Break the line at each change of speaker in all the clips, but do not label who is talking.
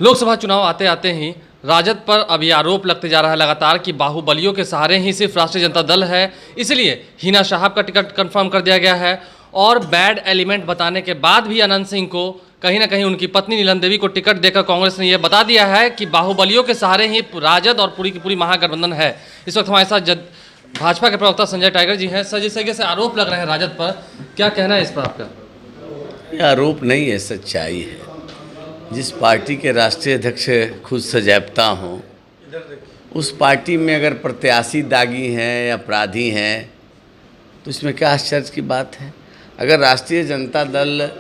लोकसभा चुनाव आते आते ही राजद पर अब ये आरोप लगते जा रहा है लगातार कि बाहुबलियों के सहारे ही सिर्फ राष्ट्रीय जनता दल है, इसलिए हिना साहब का टिकट कंफर्म कर दिया गया है। और बैड एलिमेंट बताने के बाद भी अनंत सिंह को कहीं ना कहीं उनकी पत्नी नीलम देवी को टिकट देकर कांग्रेस ने यह बता दिया है कि बाहुबलियों के सहारे ही राजद और पूरी की पूरी महागठबंधन है। इस वक्त हमारे साथ भाजपा के प्रवक्ता संजय टाइगर जी हैं। सर, जिस तरीके से आरोप लग रहे हैं राजद पर, क्या कहना है इस पर आपका?
ये आरोप नहीं है, सच्चाई है। जिस पार्टी के राष्ट्रीय अध्यक्ष खुद सजैबता हों, उस पार्टी में अगर प्रत्याशी दागी हैं या अपराधी हैं तो इसमें क्या आश्चर्य की बात है। अगर राष्ट्रीय जनता दल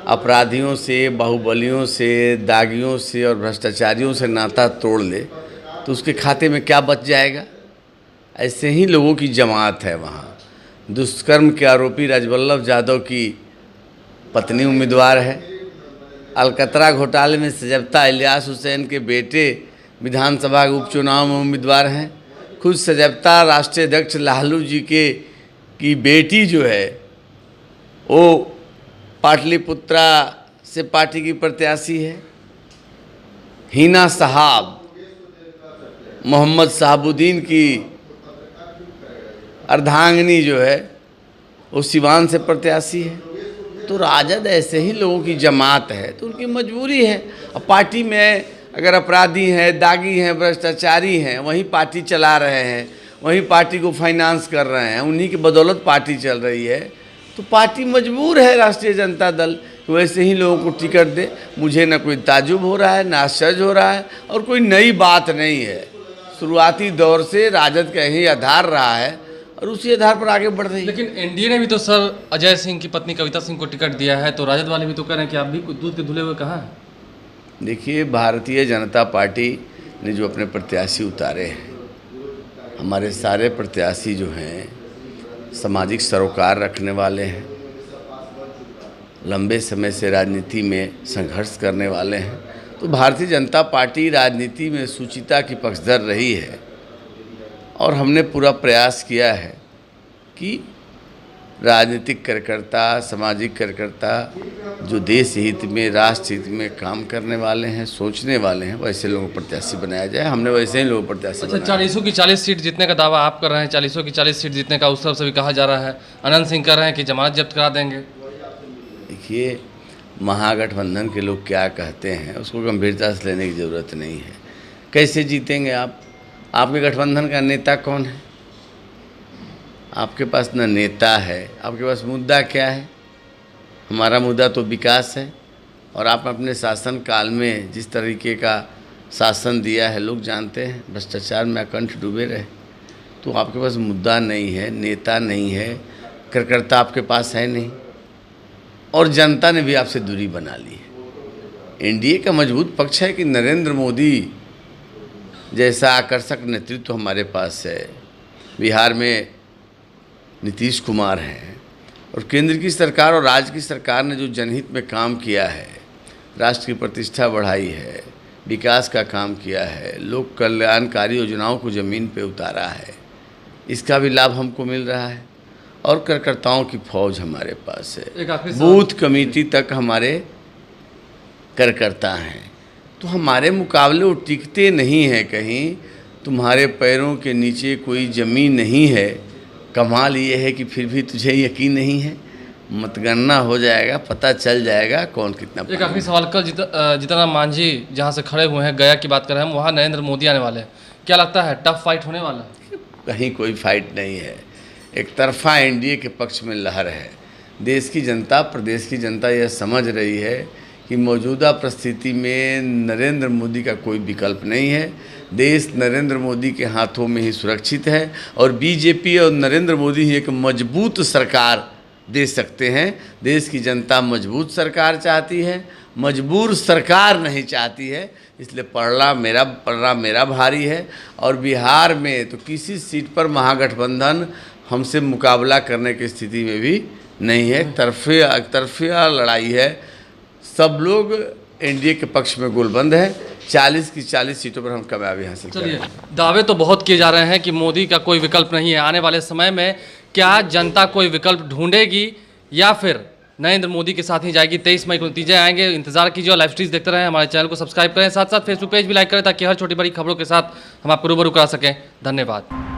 अपराधियों से, बाहुबलियों से, दागियों से और भ्रष्टाचारियों से नाता तोड़ ले तो उसके खाते में क्या बच जाएगा? ऐसे ही लोगों की जमात है वहाँ। दुष्कर्म के आरोपी राजवल्लभ यादव की पत्नी उम्मीदवार है। अलकतरा घोटाले में सजैबता इलियास हुसैन के बेटे विधानसभा के उपचुनाव में उम्मीदवार हैं। खुद सजैबता राष्ट्रीय अध्यक्ष लालू जी की बेटी जो है वो पाटलिपुत्रा से पार्टी की प्रत्याशी है। हिना साहब मोहम्मद साहबुद्दीन की अर्धांगिनी जो है वो सिवान से प्रत्याशी है। तो राजद ऐसे ही लोगों की जमात है, तो उनकी मजबूरी है। अब पार्टी में अगर अपराधी हैं, दागी हैं, भ्रष्टाचारी हैं, वहीं पार्टी चला रहे हैं, वहीं पार्टी को फाइनेंस कर रहे हैं, उन्हीं की बदौलत पार्टी चल रही है, तो पार्टी मजबूर है राष्ट्रीय जनता दल वैसे ही लोगों को टिकट दे। मुझे न कोई ताजुब हो रहा है, ना आश्चर्य हो रहा है, और कोई नई बात नहीं है। शुरुआती दौर से राजद का यही आधार रहा है और उसी आधार पर आगे बढ़ रही है।
लेकिन एनडीए ने भी तो सर अजय सिंह की पत्नी कविता सिंह को टिकट दिया है, तो राजद वाले भी तो कह रहे हैं कि आप भी दूध के धुले हुए कहाँ हैं?
देखिए, भारतीय जनता पार्टी ने जो अपने प्रत्याशी उतारे हैं, हमारे सारे प्रत्याशी जो हैं सामाजिक सरोकार रखने वाले हैं, लंबे समय से राजनीति में संघर्ष करने वाले हैं। तो भारतीय जनता पार्टी राजनीति में शुचिता की पक्षधर रही है और हमने पूरा प्रयास किया है कि राजनीतिक कार्यकर्ता, सामाजिक कार्यकर्ता जो देश हित में, राष्ट्र हित में काम करने वाले हैं, सोचने वाले हैं, वैसे लोगों को प्रत्याशी बनाया जाए। हमने वैसे ही लोगों को प्रत्याशी
अच्छा, 40 की 40 सीट जीतने का दावा आप कर रहे हैं, 40 की 40 सीट जीतने का उस तरफ से भी कहा जा रहा है। अनंत सिंह कर रहे हैं कि जमानत जब्त करा देंगे।
देखिए, महागठबंधन के लोग क्या कहते हैं उसको गंभीरता से लेने की ज़रूरत नहीं है। कैसे जीतेंगे आप? आपके गठबंधन का नेता कौन है? आपके पास न नेता है, आपके पास मुद्दा क्या है? हमारा मुद्दा तो विकास है, और आप अपने शासन काल में जिस तरीके का शासन दिया है लोग जानते हैं। भ्रष्टाचार में अकंठ डूबे रहे। तो आपके पास मुद्दा नहीं है, नेता नहीं है, कार्यकर्ता आपके पास है नहीं, और जनता ने भी आपसे दूरी बना ली है। एनडीए का मजबूत पक्ष है कि नरेंद्र मोदी जैसा आकर्षक नेतृत्व हमारे पास है। बिहार में नीतीश कुमार हैं, और केंद्र की सरकार और राज्य की सरकार ने जो जनहित में काम किया है, राष्ट्र की प्रतिष्ठा बढ़ाई है, विकास का काम किया है, लोक कल्याणकारी योजनाओं को ज़मीन पे उतारा है, इसका भी लाभ हमको मिल रहा है। और कार्यकर्ताओं की फौज हमारे पास है, बूथ कमेटी तक हमारे कार्यकर्ता हैं। तो हमारे मुकाबले वो टिकते नहीं हैं कहीं। तुम्हारे पैरों के नीचे कोई ज़मीन नहीं है। कमाल ये है कि फिर भी तुझे यकीन नहीं है। मतगणना हो जाएगा, पता चल जाएगा कौन कितना।
एक आखिरी सवाल, कल जीतनराम मांझी जहाँ से खड़े हुए हैं, गया की बात कर रहे हैं, वहाँ नरेंद्र मोदी आने वाले हैं। क्या लगता है टफ फाइट होने वाला है?
कहीं कोई फाइट नहीं है। एक तरफा एनडीए के पक्ष में लहर है। देश की जनता, प्रदेश की जनता यह समझ रही है कि मौजूदा परिस्थिति में नरेंद्र मोदी का कोई विकल्प नहीं है। देश नरेंद्र मोदी के हाथों में ही सुरक्षित है, और बीजेपी और नरेंद्र मोदी ही एक मजबूत सरकार दे सकते हैं। देश की जनता मजबूत सरकार चाहती है, मजबूर सरकार नहीं चाहती है। इसलिए पलड़ा मेरा भारी है। और बिहार में तो किसी सीट पर महागठबंधन हमसे मुकाबला करने की स्थिति में भी नहीं है। तरफिया लड़ाई है। सब लोग एनडीए के पक्ष में गोलबंद है। 40 की 40 सीटों पर हम कामयाबी हासिल करेंगे।
चलिए, दावे तो बहुत किए जा रहे हैं कि मोदी का कोई विकल्प नहीं है। आने वाले समय में क्या जनता कोई विकल्प ढूंढेगी, या फिर नरेंद्र मोदी के साथ ही जाएगी। 23 मई को नतीजे आएंगे, इंतजार कीजिए और लाइव स्ट्रीम्स देखते रहें। हमारे चैनल को सब्सक्राइब करें, साथ साथ फेसबुक पेज भी लाइक करें ताकि हर छोटी बड़ी खबरों के साथ हम आपको रूबरू करा सकें। धन्यवाद।